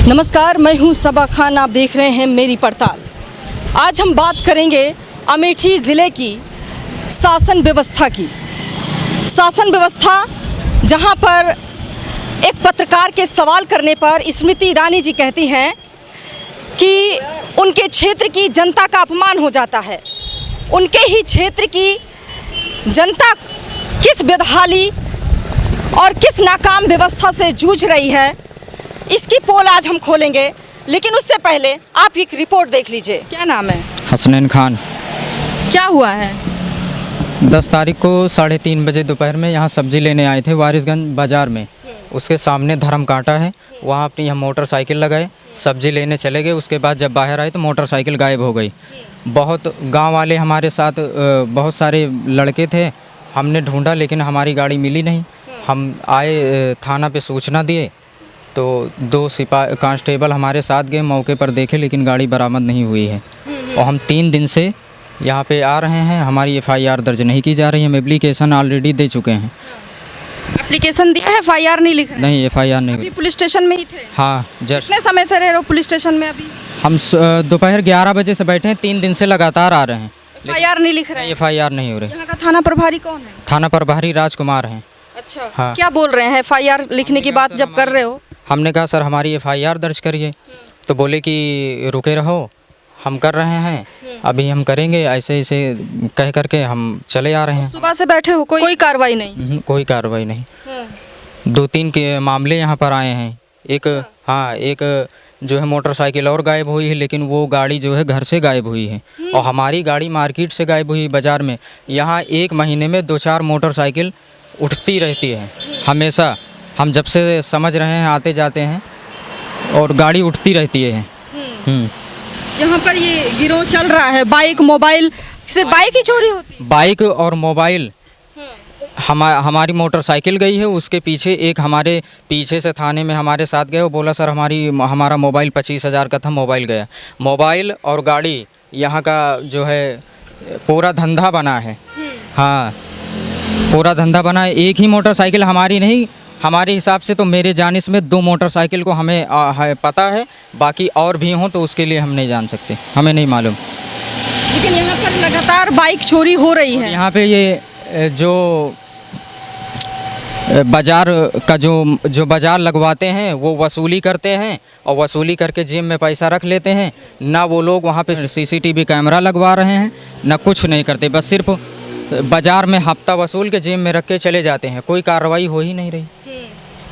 नमस्कार, मैं हूं सबा खान। आप देख रहे हैं मेरी पड़ताल। आज हम बात करेंगे अमेठी ज़िले की शासन व्यवस्था की। शासन व्यवस्था जहां पर एक पत्रकार के सवाल करने पर स्मृति ईरानी जी कहती हैं कि उनके क्षेत्र की जनता का अपमान हो जाता है। उनके ही क्षेत्र की जनता किस बेदहाली और किस नाकाम व्यवस्था से जूझ रही है, इसकी पोल आज हम खोलेंगे। लेकिन उससे पहले आप एक रिपोर्ट देख लीजिए। क्या नाम है? हसनैन खान। क्या हुआ है? 10 तारीख को 3:30 बजे दोपहर में यहाँ सब्जी लेने आए थे वारिसगंज बाज़ार में। उसके सामने धर्म कांटा है, वहाँ अपनी हम मोटरसाइकिल लगाए, सब्जी लेने चले गए। उसके बाद जब बाहर आए तो मोटरसाइकिल गायब हो गई। बहुत गांव वाले हमारे साथ बहुत सारे लड़के थे, हमने ढूंढा लेकिन हमारी गाड़ी मिली नहीं। हम आए थाना पे सूचना दिए तो 2 सिपाही कांस्टेबल हमारे साथ गए, मौके पर देखे लेकिन गाड़ी बरामद नहीं हुई है। और हम 3 दिन से यहाँ पे आ रहे हैं, हमारी FIR दर्ज नहीं की जा रही है। हम एप्लीकेशन ऑलरेडी दे चुके हैं। एप्लीकेशन दिया है, FIR नहीं लिख रहे? नहीं, FIR नहीं। अभी पुलिस स्टेशन में ही थे? हाँ, जस्ट। कितने समय से रह रहे हो पुलिस स्टेशन में? अभी हम दोपहर 11 बजे से बैठे हैं, 3 दिन से लगातार आ रहे हैं। FIR नहीं लिख रहे हैं? FIR नहीं हो रही। यहाँ का थाना प्रभारी कौन है? थाना प्रभारी राजकुमार हैं। अच्छा, हाँ। क्या बोल रहे हैं FIR लिखने की बात जब कर रहे हो? हमने कहा सर हमारी FIR दर्ज करिए, तो बोले कि रुके रहो, हम कर रहे हैं, अभी हम करेंगे। ऐसे ऐसे कह करके हम चले आ रहे हैं। सुबह से बैठे हो, कोई कार्रवाई नहीं? कोई कार्रवाई नहीं। 2-3 के मामले यहाँ पर आए हैं। एक हाँ, एक जो है मोटरसाइकिल और गायब हुई है, लेकिन वो गाड़ी जो है घर से गायब हुई है। और हमारी गाड़ी मार्केट से गायब हुई बाज़ार में। यहाँ 1 महीने में 2-4 मोटरसाइकिल उठती रहती है हमेशा। हम जब से समझ रहे हैं आते जाते हैं और गाड़ी उठती रहती है। यहाँ पर ये गिरोह चल रहा है, बाइक मोबाइल, सिर्फ बाइक ही चोरी होती है? बाइक और मोबाइल। हमारी मोटरसाइकिल गई है, उसके पीछे एक हमारे पीछे से थाने में हमारे साथ गए। वो बोला सर हमारा मोबाइल 25,000 का था, मोबाइल गया। मोबाइल और गाड़ी यहाँ का जो है पूरा धंधा बना है। हाँ, पूरा धंधा बना है। एक ही मोटरसाइकिल हमारी नहीं, हमारे हिसाब से तो मेरे जानिश में 2 मोटरसाइकिल को हमें पता है, बाकी और भी हों तो उसके लिए हम नहीं जान सकते, हमें नहीं मालूम। लेकिन यहाँ पर लगातार बाइक चोरी हो रही है। यहाँ पे ये जो बाज़ार का जो बाज़ार लगवाते हैं वो वसूली करते हैं, और वसूली करके जेब में पैसा रख लेते हैं। ना वो लोग वहाँ पे CCTV कैमरा लगवा रहे हैं, ना कुछ नहीं करते, बस सिर्फ बाज़ार में हफ्ता वसूल के जेब में रख के चले जाते हैं। कोई कार्रवाई हो ही नहीं रही।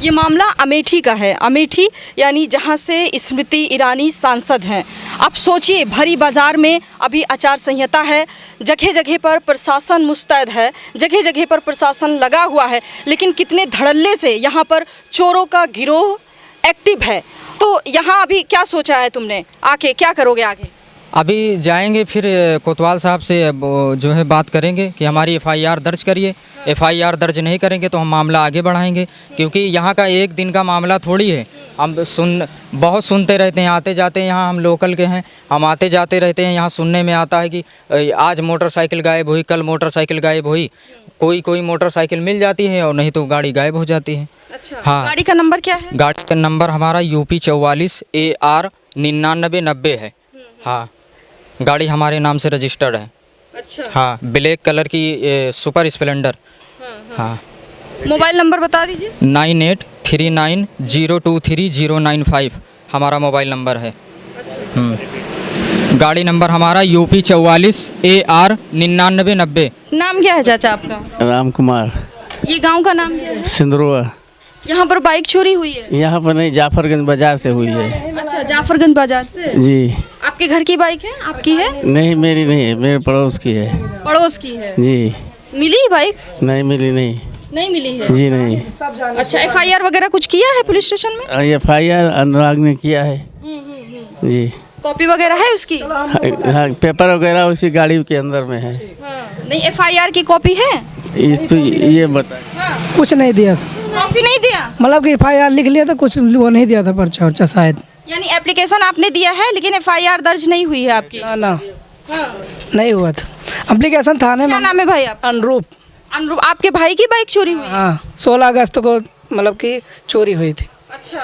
ये मामला अमेठी का है। अमेठी यानी जहाँ से स्मृति ईरानी सांसद हैं। आप सोचिए, भरी बाज़ार में अभी आचार संहिता है, जगह जगह पर प्रशासन मुस्तैद है, जगह जगह पर प्रशासन लगा हुआ है, लेकिन कितने धड़ल्ले से यहाँ पर चोरों का गिरोह एक्टिव है। तो यहाँ अभी क्या सोचा है तुमने, आके क्या करोगे आगे? अभी जाएंगे फिर कोतवाल साहब से जो है बात करेंगे कि हमारी FIR दर्ज करिए। FIR दर्ज नहीं करेंगे तो हम मामला आगे बढ़ाएंगे, क्योंकि यहाँ का एक दिन का मामला थोड़ी है। हम बहुत सुनते रहते हैं, आते जाते हैं। यहाँ हम लोकल के हैं, हम आते जाते रहते हैं। यहाँ सुनने में आता है कि आज मोटरसाइकिल गायब हुई, कल मोटरसाइकिल गायब हुई। कोई मोटरसाइकिल मिल जाती है और नहीं तो गाड़ी गायब हो जाती है। अच्छा, हाँ। गाड़ी का नंबर क्या है? गाड़ी का नंबर हमारा UP 44 AR 9990 है। हाँ, गाड़ी हमारे नाम से रजिस्टर्ड है। अच्छा। हाँ, ब्लैक कलर की सुपर स्प्लेंडर। हाँ। मोबाइल नंबर बता दीजिए। 9839023095 हमारा मोबाइल नंबर है। अच्छा। गाड़ी नंबर हमारा UP 44 AR 9990। नाम क्या है चाचा आपका? राम कुमार। ये गांव का नाम क्या है? सिंदरुआ। यहाँ पर बाइक चोरी हुई है? यहाँ पर नहीं, जाफरगंज बाजार से हुई है। अच्छा, जाफरगंज बाजार से? जी। आपके घर की बाइक है? आपकी है? नहीं, मेरी नहीं है, मेरे पड़ोस की है। पड़ोस की है? जी। मिली बाइक? नहीं मिली, नहीं। नहीं मिली है? जी नहीं। अच्छा, FIR वगैरह कुछ किया है पुलिस स्टेशन में? FIR अनुराग ने किया है। जी। कॉपी वगैरह है उसकी? हाँ, पेपर वगैरह उसी गाड़ी के अंदर में है। नहीं, FIR की कॉपी है? तो ये बता। कुछ नहीं दिया था। कॉपी नहीं दिया? मतलब कि FIR लिख लिया था, कुछ वो नहीं दिया था, पर्चा वर्चा शायद। यानी एप्लीकेशन आपने दिया है लेकिन FIR दर्ज नहीं हुई है आपकी? ना, नहीं हुआ था। एप्लीकेशन थाने में। क्या नाम है भाई आप? अनुरूप। अनुरूप, आपके भाई की बाइक चोरी हुई? हाँ, 16 अगस्त को मतलब कि चोरी हुई थी। अच्छा।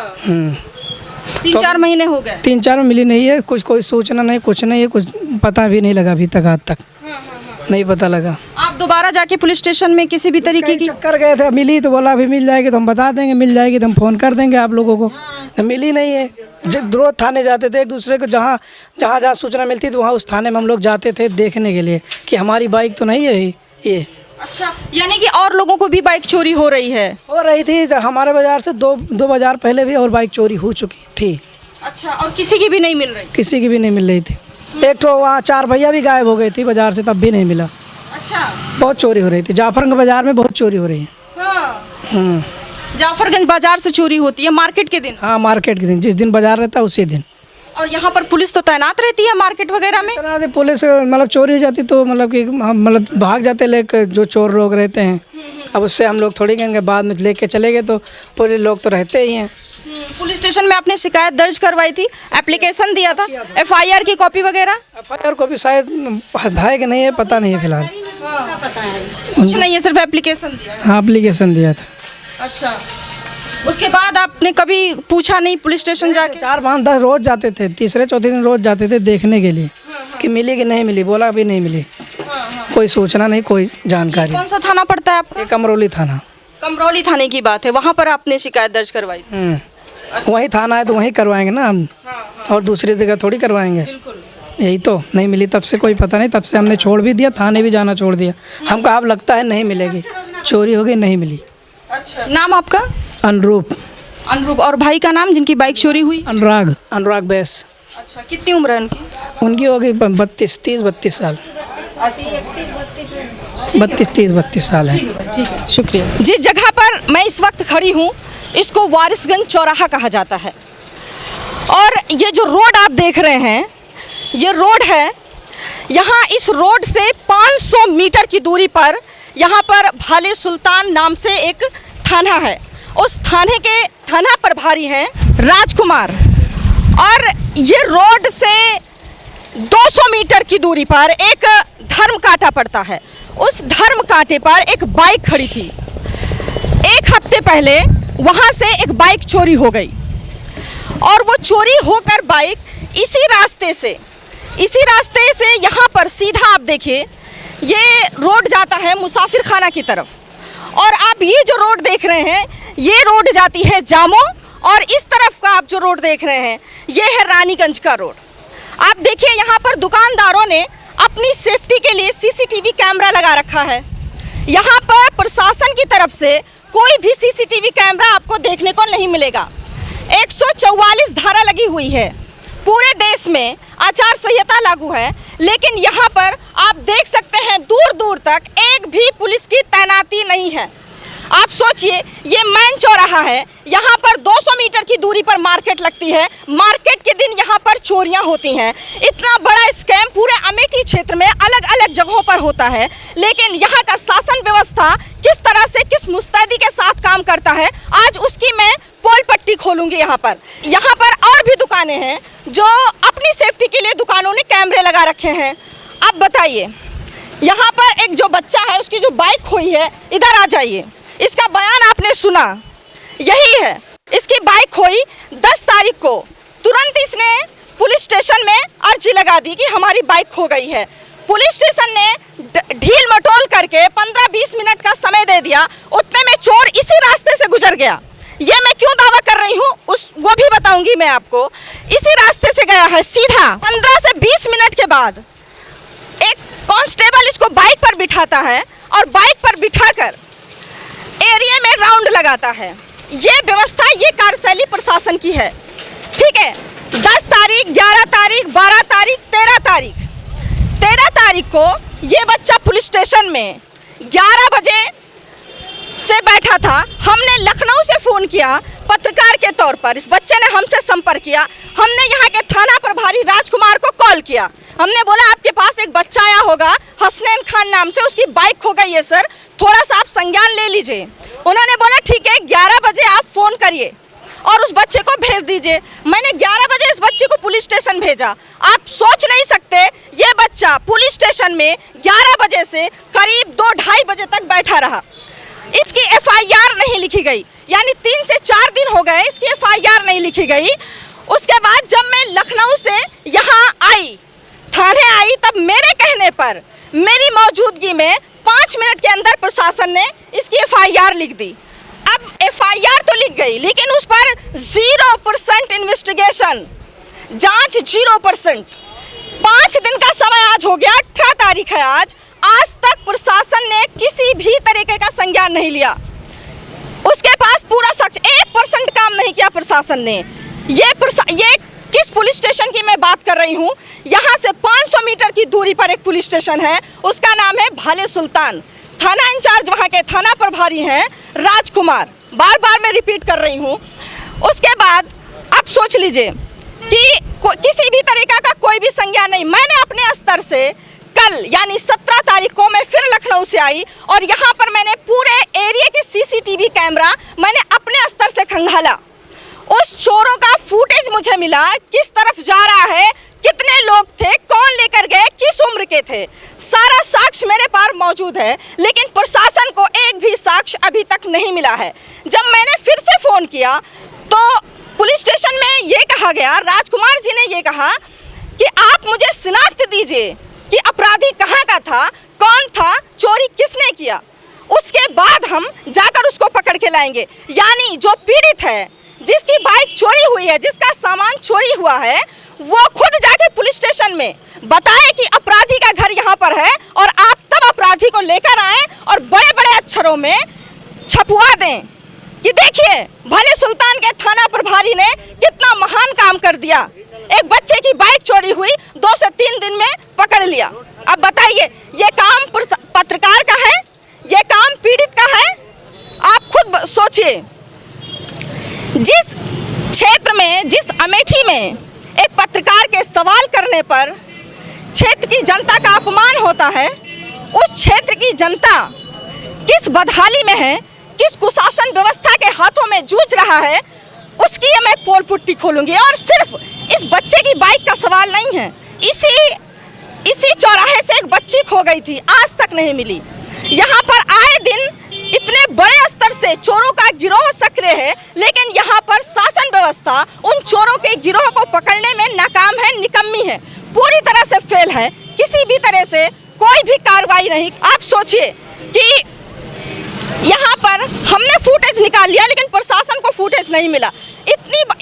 तीन चार महीने हो गए। 3-4 में मिली नहीं है, कुछ कोई सूचना नहीं, कुछ नहीं है, कुछ पता भी नहीं लगा अभी तक, आज तक नहीं पता लगा। आप दोबारा जाके पुलिस स्टेशन में किसी भी तरीके की चक्कर गए थे, मिली तो बोला अभी मिल जाएगी तो हम बता देंगे, मिल जाएगी तो हम फ़ोन कर देंगे आप लोगों को। तो मिली नहीं है। जब रोज थाने जाते थे एक दूसरे को, जहाँ जहाँ सूचना मिलती थी वहाँ उस थाने में हम लोग जाते थे देखने के लिए कि हमारी बाइक तो नहीं है ये। अच्छा, यानी कि और लोगों को भी बाइक चोरी हो रही है? हो रही थी तो हमारे बाज़ार से दो बाज़ार पहले भी और बाइक चोरी हो चुकी थी। अच्छा, और किसी की भी नहीं मिल रही? किसी की भी नहीं मिल रही थी। एक तो वहाँ 4 भैया भी गायब हो गई थी बाज़ार से, तब भी नहीं मिला। अच्छा, बहुत चोरी हो रही थी, जाफरगंज बाज़ार में बहुत चोरी हो रही है। हाँ। जाफरगंज बाजार से चोरी होती है मार्केट के दिन? हाँ, मार्केट के दिन, जिस दिन बाज़ार रहता है उसी दिन। और यहाँ पर पुलिस तो तैनात रहती है मार्केट वगैरह में? तैनात पुलिस, मतलब चोरी हो जाती तो मतलब कि हम मतलब भाग जाते लेकर, जो चोर लोग रहते हैं। अब उससे हम लोग थोड़ी कहेंगे, बाद में लेके चले गए तो पुलिस लोग तो रहते ही हैं। पुलिस स्टेशन में आपने शिकायत दर्ज करवाई थी, एप्लीकेशन दिया था, FIR की कॉपी वगैरह? FIR कॉपी शायद है कि नहीं है, पता नहीं है फिलहाल। कुछ नहीं है, सिर्फ एप्लीकेशन दिया? हाँ, एप्लीकेशन दिया था। अच्छा, उसके बाद आपने कभी पूछा नहीं पुलिस स्टेशन जाके? 4-5-10 रोज जाते थे, तीसरे चौथे दिन रोज जाते थे देखने के लिए कि मिली कि नहीं मिली। बोला अभी नहीं मिली, कोई सूचना नहीं, कोई जानकारी। कौन सा थाना पड़ता है आपका? ये कमरौली थाना। कमरौली थाने की बात है, वहाँ पर आपने शिकायत दर्ज करवाई थी? वही थाना है तो वहीं करवाएंगे ना हम, और दूसरी जगह थोड़ी करवाएंगे। यही तो नहीं मिली, तब से कोई पता नहीं, तब से हमने छोड़ भी दिया, थाने भी जाना छोड़ दिया। हमको अब लगता है नहीं मिलेगी, चोरी हो गई, नहीं मिली। अच्छा, नाम आपका? अनुरूप। अनुरूप। और भाई का नाम जिनकी बाइक चोरी हुई? अनुराग बैस। अच्छा, कितनी उम्र है उनकी? उनकी हो गई 32 साल। 32 साल है। ठीक है, शुक्रिया। जिस जगह पर मैं इस वक्त खड़ी हूँ इसको वारिसगंज चौराहा कहा जाता है, और ये जो रोड आप देख रहे हैं ये रोड है। यहाँ इस रोड से 500 मीटर की दूरी पर यहाँ पर भाले सुल्तान नाम से एक थाना है। उस थाना प्रभारी हैं राजकुमार, और ये रोड से 200 मीटर की दूरी पर एक धर्म कांटा पड़ता है। उस धर्म कांटे पर एक बाइक खड़ी थी। 1 हफ्ते पहले वहाँ से एक बाइक चोरी हो गई, और वो चोरी होकर बाइक इसी रास्ते से यहाँ पर सीधा आप देखिए, ये रोड जाता है मुसाफिर खाना की तरफ, और आप ये जो रोड देख रहे हैं ये रोड जाती है जामो, और इस तरफ का आप जो रोड देख रहे हैं ये है रानीगंज का रोड। आप देखिए यहाँ पर दुकानदारों ने अपनी सेफ्टी के लिए CCTV कैमरा लगा रखा है। यहाँ पर प्रशासन की तरफ से कोई भी CCTV कैमरा आपको देखने को नहीं मिलेगा। 144 धारा लगी हुई है, पूरे देश में आचार संहिता लागू है, लेकिन यहाँ पर आप देख सकते हैं दूर दूर तक एक भी पुलिस की तैनाती नहीं है। आप सोचिए, ये मेन चौराहा है, यहाँ पर 200 मीटर की दूरी पर मार्केट लगती है, मार्केट के दिन यहाँ पर चोरियाँ होती हैं। इतना बड़ा स्कैम पूरे अमेठी क्षेत्र में अलग अलग जगहों पर होता है, लेकिन यहाँ का शासन व्यवस्था किस तरह से किस मुस्तैदी के साथ काम करता है, आज उसकी मैं पोल पट्टी खोलूँगी। यहाँ पर और भी दुकानें हैं जो अपनी सेफ्टी के लिए दुकानों ने कैमरे लगा रखे हैं। अब बताइए, यहाँ पर एक जो बच्चा है उसकी जो बाइक खोई है, इधर आ जाइए, इसका बयान आपने सुना, यही है, इसकी बाइक खोई 10 तारीख को। तुरंत इसने पुलिस स्टेशन में अर्जी लगा दी कि हमारी बाइक खो गई है। पुलिस स्टेशन ने ढील मटोल करके 15-20 मिनट का समय दे दिया, उतने में चोर इसी रास्ते से गुजर गया। ये मैं क्यों दावा कर रही हूँ वो भी बताऊंगी मैं आपको। इसी रास्ते से गया है सीधा। 15 से 20 मिनट के बाद एक कांस्टेबल इसको बाइक पर बिठाता है, और बाइक पर बिठाकर एरिया में राउंड लगाता है। ये व्यवस्था, ये कार्यशैली प्रशासन की है, ठीक है। 10 तारीख, 11 तारीख, 12 तारीख, 13 तारीख को ये बच्चा पुलिस स्टेशन में 11 बजे से बैठा था। हमने लखनऊ से फ़ोन किया पत्रकार के तौर पर, इस बच्चे ने हमसे संपर्क किया। हमने यहाँ के थाना प्रभारी राजकुमार को कॉल किया, हमने बोला आपके पास एक बच्चा आया होगा हसनैन खान नाम से, उसकी बाइक खो गई है सर, थोड़ा सा आप संज्ञान ले लीजिए। उन्होंने बोला ठीक है, 11 बजे आप फ़ोन करिए और उस बच्चे को भेज दीजिए। मैंने 11 बजे इस बच्चे को पुलिस स्टेशन भेजा। आप सोच नहीं सकते, ये बच्चा पुलिस स्टेशन में 11 बजे से करीब 2-2:30 बजे तक बैठा रहा। इसकी FIR नहीं लिखी गई, यानी 3 से 4 दिन हो गए इसकी FIR नहीं लिखी गई। उसके बाद जब मैं लखनऊ से यहाँ आई, थाने आई, तब मेरे कहने पर मेरी मौजूदगी में 5 मिनट के अंदर प्रशासन ने इसकी FIR लिख दी। अब FIR तो लिख गई, लेकिन उस पर 0% इन्वेस्टिगेशन, जांच 0%। 5 दिन का समय आज हो गया, 18 तारीख है आज तक प्रशासन ने किसी भी तरीके का संज्ञान नहीं लिया। उसके पास पूरा सच 1% काम नहीं किया प्रशासन ने। ये किस पुलिस स्टेशन की मैं बात कर रही हूँ, यहाँ से 500 मीटर की दूरी पर एक पुलिस स्टेशन है, उसका नाम है भाले सुल्तान। थाना इंचार्ज वहाँ के थाना प्रभारी हैं राजकुमार, बार बार मैं रिपीट कर रही हूँ। उसके बाद आप सोच लीजिए कि किसी भी तरीका का कोई भी संज्ञान नहीं। मैंने अपने स्तर से कल यानी 17 तारीख को मैं फिर लखनऊ से आई और यहाँ पर मैंने पूरे एरिया के CCTV कैमरा मैंने अपने स्तर से खंगाला। उस चोरों का फुटेज मुझे मिला, किस तरफ जा रहा है, कितने लोग थे, कौन लेकर गए, किस उम्र के थे, सारा साक्ष्य मेरे पास मौजूद है। लेकिन प्रशासन को एक भी साक्ष्य अभी तक नहीं मिला है। जब मैंने फिर से फ़ोन किया तो पुलिस स्टेशन में ये कहा गया, राजकुमार जी ने ये कहा कि आप मुझे शिनाख्त दीजिए कि अपराधी कहाँ का था, कौन था, चोरी किसने किया, उसके बाद हम जाकर उसको पकड़ के लाएंगे। यानी जो पीड़ित है, जिसकी बाइक चोरी हुई है, जिसका सामान चोरी हुआ है, वो खुद जाके पुलिस स्टेशन में बताए कि अपराधी का घर यहाँ पर है और आप तब अपराधी को लेकर आए और बड़े बड़े अक्षरों में छपवा दें कि देखिए भाले सुल्तान के थाना प्रभारी ने कितना महान काम कर दिया। एक बच्चे की बाइक चोरी हुई, 2 से 3 दिन में पकड़ लिया। अब बताइए, ये काम पत्रकार का है, ये काम पीड़ित का है? आप खुद सोचिए। जिस क्षेत्र में, जिस अमेठी में एक पत्रकार के सवाल करने पर क्षेत्र की जनता का अपमान होता है, उस क्षेत्र की जनता किस बदहाली में है, किस कुशासन व्यवस्था के हाथों में जूझ रहा है, उसकी मैं पोल पुट्टी खोलूंगी। और सिर्फ इस बच्चे की बाइक का सवाल नहीं है, इसी चौराहे से एक बच्ची खो गई थी, आज तक नहीं मिली। यहाँ पर आए दिन इतने बड़े स्तर से चोरों का गिरोह सक्रिय है, लेकिन यहाँ पर शासन व्यवस्था उन चोरों के गिरोह को पकड़ने में नाकाम है, निकम्मी है, पूरी तरह से फेल है। किसी भी तरह से कोई भी कार्रवाई नहीं। आप सोचिए कि यहाँ पर हमने फुटेज निकाल लिया, लेकिन प्रशासन को फुटेज नहीं मिला।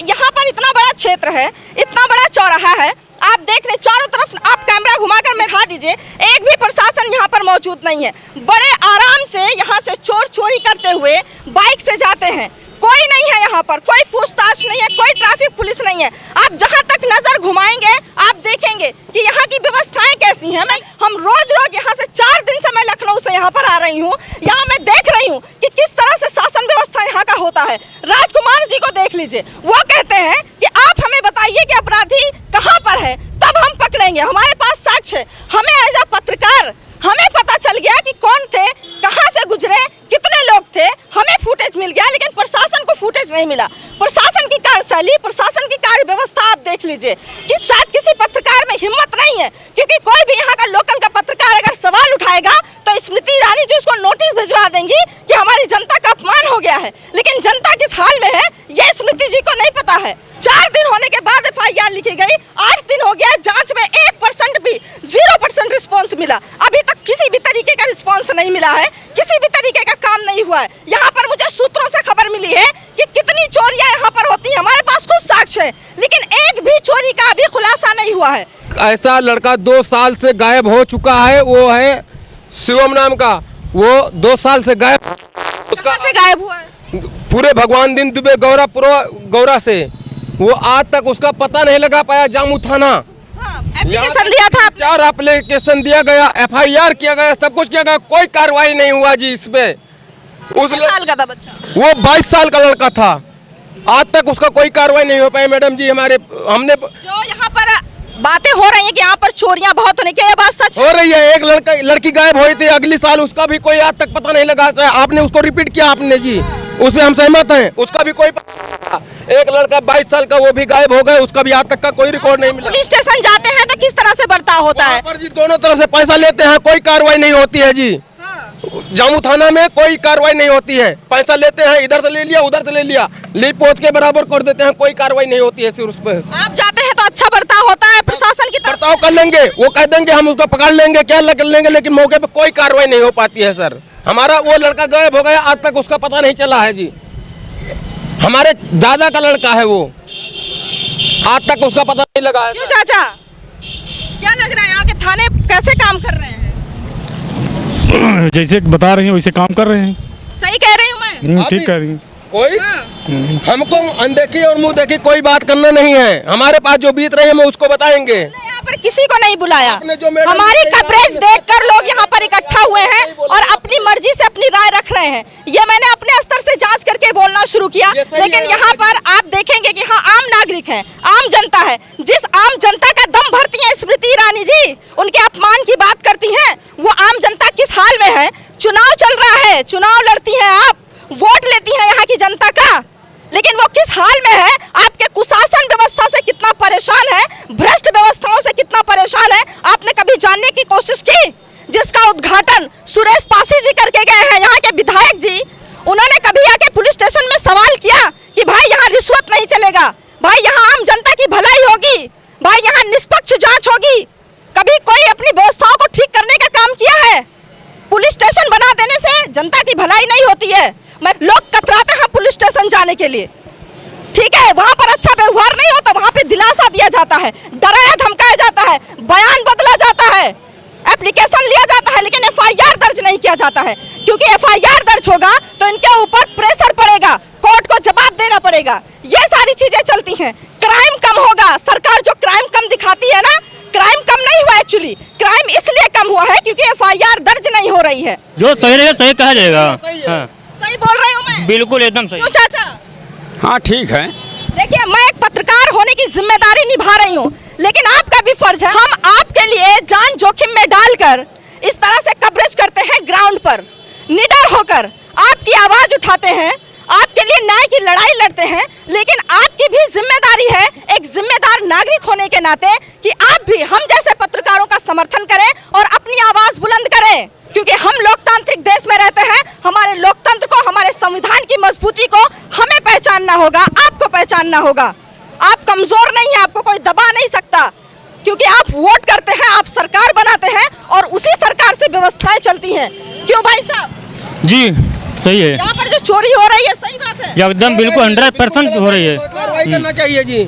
यहाँ पर इतना बड़ा क्षेत्र है, इतना बड़ा चौराहा है, आप देख रहे चारों तरफ, आप कैमरा घुमाकर मैं दिखा दीजिए, एक भी प्रशासन यहाँ पर मौजूद नहीं है। बड़े आराम से यहाँ से चोर चोरी करते हुए बाइक से जाते हैं, कोई नहीं है यहाँ पर, कोई पूछताछ नहीं है, कोई ट्रैफिक पुलिस नहीं है। आप जहाँ तक नजर घुमाएंगे आप देखेंगे कि यहाँ की व्यवस्थाएं कैसी हैं। हम रोज यहाँ से 4 दिन से मैं लखनऊ से यहाँ पर आ रही हूँ, यहाँ मैं देख रही हूँ कि किस तरह से शासन व्यवस्था यहाँ का होता है। राजकुमार जी को देख लीजिए, वो कहते हैं कि आप हमें बताइए कि अपराधी कहाँ पर है, तब हम पकड़ेंगे, हमारे पास साक्ष्य है। हमें एज अ पत्रकार हमें पता चल गया कि कौन थे, कहाँ से गुजरे, कितने लोग थे, हमें फुटेज मिल गया, लेकिन प्रशासन को फुटेज नहीं मिला। प्रशासन की कार्यशैली, प्रशासन की कार्य व्यवस्था आप देख लीजिए कि शायद किसी पत्रकार में हिम्मत नहीं है, क्योंकि कोई भी यहाँ का लोकल का पत्रकार अगर सवाल उठाएगा तो स्मृति ईरानी जी उसको नोटिस भिजवा देंगी कि हमारी जनता का अपमान हो गया है। लेकिन जनता किस हाल में है ये स्मृति जी को नहीं पता है। 4 दिन होने के बाद FIR लिखी गई, 8 दिन हो गया, जांच में 1% भी 0% रिस्पॉन्स मिला। अभी तक किसी भी तरीके का रिस्पॉन्स नहीं मिला है, किसी भी तरीके का काम नहीं हुआ है। यहाँ पर मुझे सूत्रों से खबर मिली है कि कितनी चोरियां यहाँ पर होती हैं, हमारे पास कुछ साक्ष्य है, लेकिन एक भी चोरी का अभी खुलासा नहीं हुआ है। ऐसा लड़का 2 साल से गायब हो चुका है, वो है शिवम नाम का, वो 2 साल से गायब। उसका से गायब हुआ है पूरे भगवान दिन दुबे गौरा से, वो आज तक उसका पता नहीं लगा पाया। जामू थाना एप्लीकेशन दिया था, 4 एप्लीकेशन दिया गया, FIR किया गया, सब कुछ किया गया, कोई कार्रवाई नहीं हुआ जी इस पे। उस साल का था बच्चा, वो 22 साल का लड़का था, आज तक उसका कोई कार्रवाई नहीं हो पाई। मैडम जी हमने जो यहाँ पर बातें हो रही हैं कि यहाँ पर चोरियां बहुत होने की, ये बात सच हो रही है। एक लड़की गायब हुई थी अगली साल, उसका भी कोई आज तक पता नहीं लगा। आपने उसको रिपीट किया आपने जी, उससे हम सहमत हैं, उसका भी कोई पता। एक लड़का 22 साल का वो भी गायब हो गया, उसका भी आज तक का कोई रिकॉर्ड नहीं मिला। पुलिस स्टेशन जाते हैं तो किस तरह से बर्ताव होता है? पर जी दोनों तरफ से पैसा लेते हैं, कोई कार्रवाई नहीं होती है जी। जामू थाना में कोई कार्रवाई नहीं होती है। पैसा लेते हैं, इधर से ले लिया उधर से ले लिया, लीप पोस्ट के बराबर कर देते हैं, कोई कार्रवाई नहीं होती है। सिर्फ उस पर आप जाते हैं तो अच्छा बर्ताव होता है प्रशासन की तरफ बर्ताव कर लेंगे, वो कह देंगे हम उसको पकड़ लेंगे, क्या कर लेंगे, लेकिन मौके पे कोई कार्रवाई नहीं हो पाती है सर। हमारा वो लड़का गायब हो गया, आज तक उसका पता नहीं चला है जी। हमारे दादा का लड़का है वो, आज तक उसका पता नहीं लगा है। क्यों चाचा, क्या लग रहा है यहाँ के थाने कैसे काम कर रहे हैं? जैसे बता रही हैं वैसे काम कर रहे हैं। सही कह रही हूँ मैं? ठीक कह रही हैं। कोई हमको अनदेखी और मुंह देखी कोई बात करना नहीं है। हमारे पास जो बीत रही है हम उसको बताएंगे। यहाँ पर किसी को नहीं बुलाया। आपने जो मैडम हमारी ने कवरेज देखकर लोग यहाँ पर इकट्ठा हुए हैं और अपनी मर्जी से अपनी राय रख रहे हैं। ये मैंने अपने स्तर से जांच करके बोलना शुरू किया, ये सही लेकिन है। यहाँ पर आप देखेंगे कि हाँ आम नागरिक है, आम जनता है। जिस आम जनता का दम भरती है स्मृति ईरानी जी, उनके अपमान की बात करती हैं, वो आम जनता किस हाल में है? चुनाव चल रहा है, चुनाव लड़ती हैं आप, वोट लेती हैं यहाँ की जनता का, लेकिन वो किस हाल में है? आपके कुशासन व्यवस्था से कितना परेशान है, भ्रष्ट व्यवस्थाओं से कितना परेशान है, आपने कभी जानने की कोशिश की? जिसका उद्घाटन सुरेश पासी जी करके गए हैं, यहाँ के विधायक जी, उन्होंने कभी आके पुलिस स्टेशन में सवाल किया कि भाई यहाँ रिश्वत नहीं चलेगा, भाई यहाँ आम जनता की भलाई होगी, भाई यहाँ निष्पक्ष जांच होगी? कभी कोई अपनी व्यवस्थाओं को ठीक करने का काम किया है? पुलिस स्टेशन बना देने से जनता की भलाई नहीं होती है। मैं लोग कतराते हैं पुलिस स्टेशन जाने के लिए, ठीक है, वहाँ पर अच्छा व्यवहार नहीं होता, वहाँ पे दिलासा दिया जाता है, डराया धमकाया जाता है, बयान बदला जाता है, एप्लीकेशन लिया जाता है, लेकिन एफआईआर दर्ज नहीं किया जाता है, क्योंकि एफआईआर दर्ज होगा तो इनके ऊपर प्रेशर पड़ेगा, कोर्ट को जवाब देना पड़ेगा। ये सारी चीजें चलती हैं, क्राइम कम होगा। सरकार जो क्राइम कम दिखाती है ना, क्राइम कम नहीं हुआ एक्चुअली, क्राइम इसलिए कम हुआ है क्योंकि एफआईआर दर्ज नहीं हो रही है। जो सही रहेगा सही कहा जाएगा। हाँ। सही बोल रही हूँ मैं? बिल्कुल एकदम सही। क्यों चाचा? हाँ ठीक है। देखिए, मैं एक पत्रकार होने की जिम्मेदारी निभा रही हूँ, लेकिन आपका भी फर्ज है, हम आपके लिए जान जोखिम में डालकर इस तरह से कवरेज करते हैं, ग्राउंड पर निडर होकर आपकी आवाज उठाते हैं, आपके लिए न्याय की लड़ाई लड़ते हैं, लेकिन आपकी भी जिम्मेदारी है एक जिम्मेदार नागरिक होने के नाते कि आप भी हम जैसे पत्रकारों का समर्थन करें और अपनी आवाज बुलंद करें, क्योंकि हम लोकतांत्रिक देश में रहते हैं। हमारे लोकतंत्र को, हमारे संविधान की मजबूती को हमें पहचानना होगा, आपको पहचानना होगा। आप कमजोर नहीं है, आपको कोई दबा नहीं सकता, क्योंकि आप वोट करते हैं, आप सरकार बनाते हैं और उसी सरकार से व्यवस्थाएं चलती हैं। क्यों भाई साहब? जी सही है। यहाँ पर जो चोरी हो रही है, सही बात है, एकदम बिल्कुल 100% हो रही है। कार्रवाई करना चाहिए जी,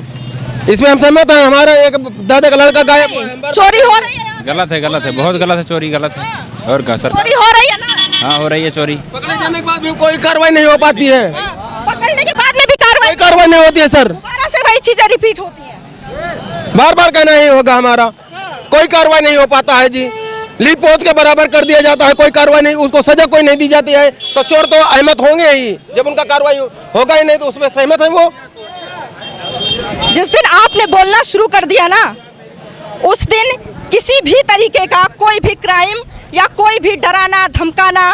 इसमें हम सहमत हैं। हमारा एक दादा का लड़का गायब है, चोरी हो रही है यहाँ। गलत है, गलत है, बहुत गलत है, चोरी गलत है। और क्या सर? चोरी हो रही है ना? हाँ हो रही है चोरी। पकड़े जाने के बाद भी कोई कार्रवाई नहीं हो पाती है, पकड़ने के बाद में भी कोई कार्रवाई नहीं होती है सर। दोबारा से वही चीजें रिपीट होती हैं। बार बार कहना ही होगा हमारा, कोई कार्रवाई नहीं हो पाता है जी। लीप पोस्ट के बराबर कर दिया जाता है, कोई कार्रवाई नहीं, उसको सजा कोई नहीं दी जाती है। तो चोर तो अहमत होंगे ही, जब उनका कार्रवाई होगा ही नहीं तो उसमें सहमत है वो। जिस दिन आपने बोलना शुरू कर दिया ना, उस दिन किसी भी तरीके का कोई भी क्राइम या कोई भी डराना धमकाना,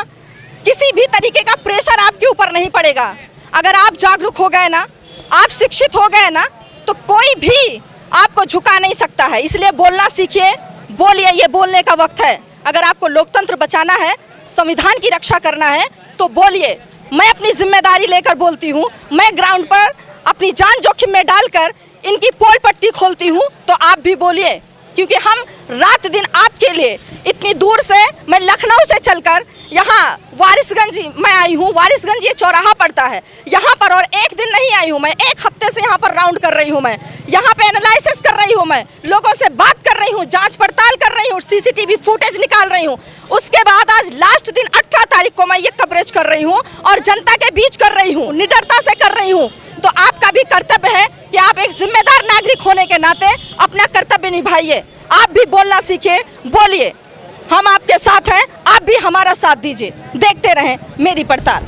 किसी भी तरीके का प्रेशर आपके ऊपर नहीं पड़ेगा। अगर आप जागरूक हो गए ना, आप शिक्षित हो गए ना, तो कोई भी आपको झुका नहीं सकता है। इसलिए बोलना सीखिए, बोलिए, ये बोलने का वक्त है। अगर आपको लोकतंत्र बचाना है, संविधान की रक्षा करना है, तो बोलिए। मैं अपनी जिम्मेदारी लेकर बोलती हूँ, मैं ग्राउंड पर अपनी जान जोखिम में डालकर इनकी पोल पट्टी खोलती हूँ, तो आप भी बोलिए, क्योंकि हम रात दिन आपके लिए इतनी दूर से, मैं लखनऊ से चलकर यहाँ वारिसगंज मैं आई हूँ। वारिसगंज ये चौराहा पड़ता है यहाँ पर, और एक दिन नहीं आई हूँ मैं, एक हफ्ते से यहाँ पर राउंड कर रही हूँ। मैं यहाँ पे एनालिसिस कर रही हूँ, मैं लोगों से बात कर रही हूँ, जांच पड़ताल कर रही हूँ, सीसीटीवी फुटेज निकाल रही हूँ। उसके बाद आज लास्ट दिन 18 तारीख को मैं ये कवरेज कर रही हूँ और जनता के बीच कर रही हूँ, निडरता से कर रही हूँ। तो आपका भी कर्तव्य है कि आप एक जिम्मेदार नागरिक होने के नाते अपना कर्तव्य निभाइए। आप भी बोलना सीखिए, बोलिए, हम आपके साथ हैं, आप भी हमारा साथ दीजिए। देखते रहें मेरी पड़ताल।